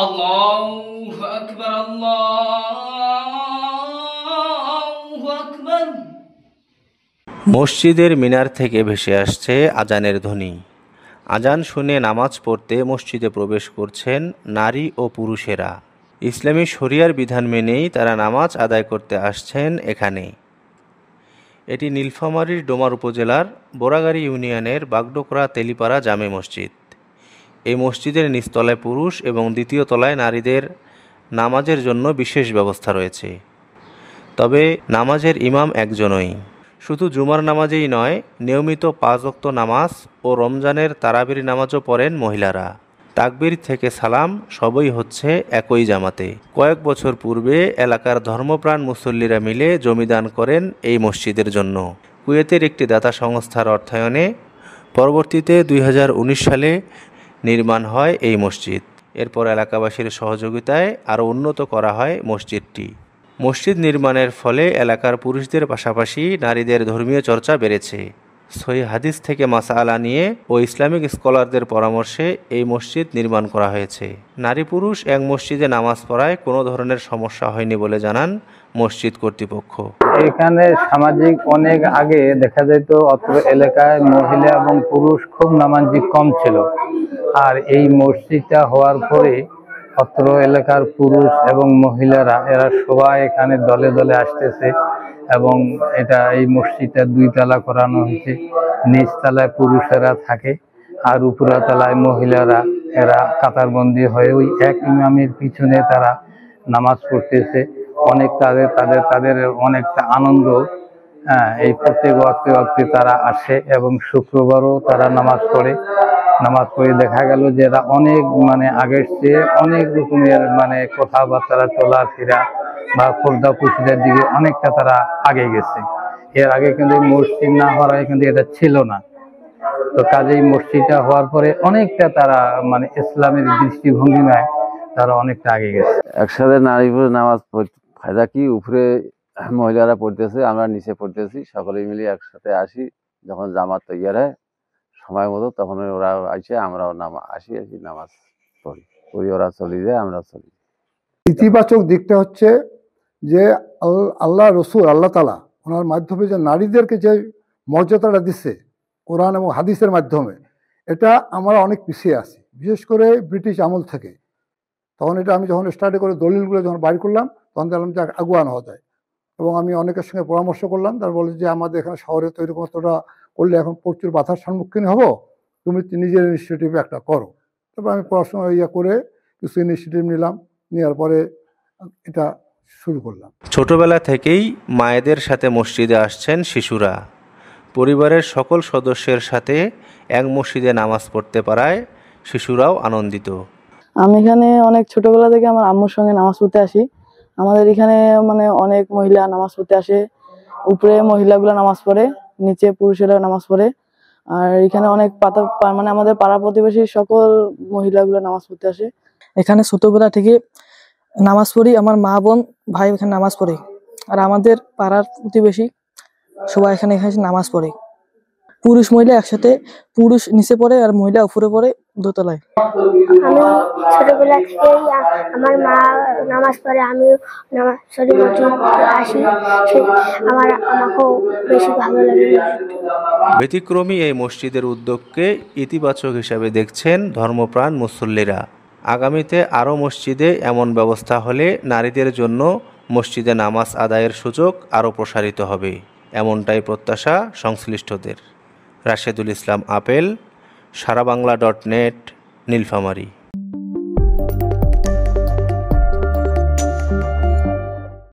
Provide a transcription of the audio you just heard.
আল্লাহু আকবার, আল্লাহু আকবার। মসজিদের মিনার থেকে ভেসে আসছে আজানের ধ্বনি। আজান শুনে নামাজ পড়তে মসজিদে প্রবেশ করছেন নারী ও পুরুষেরা। ইসলামী শরিয়ার বিধান মেনেই তারা নামাজ আদায় করতে আসছেন এখানে। এটি নীলফামারীর ডোমার উপজেলার বোরাগাড়ী ইউনিয়নের বাগডোকরা তেলিপাড়া জামে মসজিদ। এই মসজিদের নিচতলায় পুরুষ এবং দ্বিতীয় তলায় নারীদের নামাজের জন্য বিশেষ ব্যবস্থা রয়েছে। তবে নামাজের ইমাম একজনই। শুধু জুমার নামাজেই নয়, নিয়মিত 5 ওয়াক্ত নামাজ ও রমজানের তারাবির নামাজও পড়েন মহিলারা। তাকবীর থেকে সালাম সবই হচ্ছে একই জামাতে। কয়েক বছর পূর্বে এলাকার ধর্মপ্রাণ মুসল্লিরা মিলে জমিদান করেন এই মসজিদের জন্য। কুয়েতের একটি দাতা সংস্থার অর্থায়নে পরবর্তীতে 2019 সালে নির্মাণ হয় এই মসজিদ। এরপর এলাকাবাসীর সহযোগিতায় আরও উন্নত করা হয় মসজিদটি। মসজিদ নির্মাণের ফলে এলাকার পুরুষদের পাশাপাশি নারীদের ধর্মীয় চর্চা বেড়েছে। সহিহ হাদিস থেকে মাসআলা নিয়ে ও ইসলামিক স্কলারদের পরামর্শে এই মসজিদ নির্মাণ করা হয়েছে। নারী পুরুষ এক মসজিদে নামাজ পড়ায় কোনো ধরনের সমস্যা হয়নি বলে জানান মসজিদ কর্তৃপক্ষ। এখানে সামাজিক অনেক আগে দেখা যেত অত্র এলাকায় মহিলা এবং পুরুষ খুব নামাজি কম ছিল, আর এই মসজিদটা হওয়ার পরে অত্র এলাকার পুরুষ এবং মহিলারা এরা সবাই এখানে দলে দলে আসতেছে এবং এই মসজিদটা 2 তলা করানো হয়েছে। নিচ তলায় পুরুষেরা থাকে আর উপরা তলায় মহিলারা, এরা কাতারবন্দি হয়ে ওই এক ইমামের পিছনে তারা নামাজ পড়তেছে। অনেক তাদের অনেকটা আনন্দ। এই প্রত্যেক ওয়াক্তে তারা আসে এবং শুক্রবারও তারা নামাজ পড়ে দেখা গেল যে এরা অনেক আগের চেয়ে অনেক রকমের কথাবার্তা চলাফেরা বা পর্দা পুশিদের দিকে অনেকটা তারা আগে গেছে। এর আগে কিন্তু এই মসজিদ না হওয়ার আগে কিন্তু এটা ছিল না। তো কাজেই মসজিদটা হওয়ার পরে অনেকটা তারা ইসলামের দৃষ্টিভঙ্গিমায় তারা অনেকটা আগে গেছে। একসাথে নারী পুরুষ নামাজ ফায়দা কি, উপরে মহিলারা পড়তেছে, আমরা নিচে পড়তেছি, সকলে মিলে একসাথে আসি। যখন জামাত তৈরি হয় সময় মতো তখন ওরা আসে, আমরাও আসি নামাজ পড়ি, ওরা চলে যায়, আমরা চলি। ইতিবাচক দিকটা হচ্ছে যে আল্লাহ রসুল আল্লাহ তাআলা ওনার মাধ্যমে যে নারীদেরকে যে মর্যাদাটা দিচ্ছে কোরআন এবং হাদিসের মাধ্যমে, এটা আমরা অনেক পিছিয়ে আছি, বিশেষ করে ব্রিটিশ আমল থেকে। তখন এটা আমি যখন স্টাডি করে দলিলগুলো যখন বাইর করলাম তখন দেখলাম যে আগুয়ানো হওয়া যায়। এবং আমি অনেকের সঙ্গে পরামর্শ করলাম, তারা বলে যে আমাদের এখানে শহরে তো এরকম মতটা করলে এখন প্রচুর বাধার সম্মুখীন হব, তুমি নিজের ইনিশিয়েটিভ একটা করো। তারপর আমি পড়াশোনা করে কিছু ইনিশিয়েটিভ নিলাম, নেওয়ার পরে এটা শুরু করলাম। ছোটবেলা থেকেই মায়েদের সাথে মসজিদে আসছেন শিশুরা। পরিবারের সকল সদস্যের সাথে এক মসজিদে নামাজ পড়তে পারায় শিশুরাও আনন্দিত। আমি এখানে অনেক ছোটবেলা থেকে আমার আম্মুর সঙ্গে নামাজ পড়তে আসি। আমাদের এখানে অনেক মহিলা নামাজ পড়তে আসে। উপরে মহিলাগুলো নামাজ পড়ে, নিচে পুরুষেরা নামাজ পড়ে। আর এখানে অনেক আমাদের পাড়া প্রতিবেশী সকল মহিলাগুলো নামাজ পড়তে আসে। এখানে ছোটবেলা থেকে নামাজ পড়ি, আমার মা বোন ভাই এখানে নামাজ পড়ে। আর আমাদের পাড়ার প্রতিবেশী সবাই এখানে নামাজ পড়ে। পুরুষ মহিলা একসাথে, পুরুষ নিচে পড়ে আর মহিলা উপরে পড়ে দোতলায়। আমি ছোটবেলা থেকেই আমার মা নামাজ পড়ে, আমিও আসি, আমাকেও বেশি ভালো লাগে। ব্যতিক্রমী এই মসজিদের উদ্যোগকে ইতিবাচক হিসাবে দেখছেন ধর্মপ্রাণ মুসল্লিরা। আগামীতে আরও মসজিদে এমন ব্যবস্থা হলে নারীদের জন্য মসজিদে নামাজ আদায়ের সুযোগ আরও প্রসারিত হবে, এমনটাই প্রত্যাশা সংশ্লিষ্টদের। রাশেদুল ইসলাম আপেল, সারাবাংলা.net, নীলফামারী।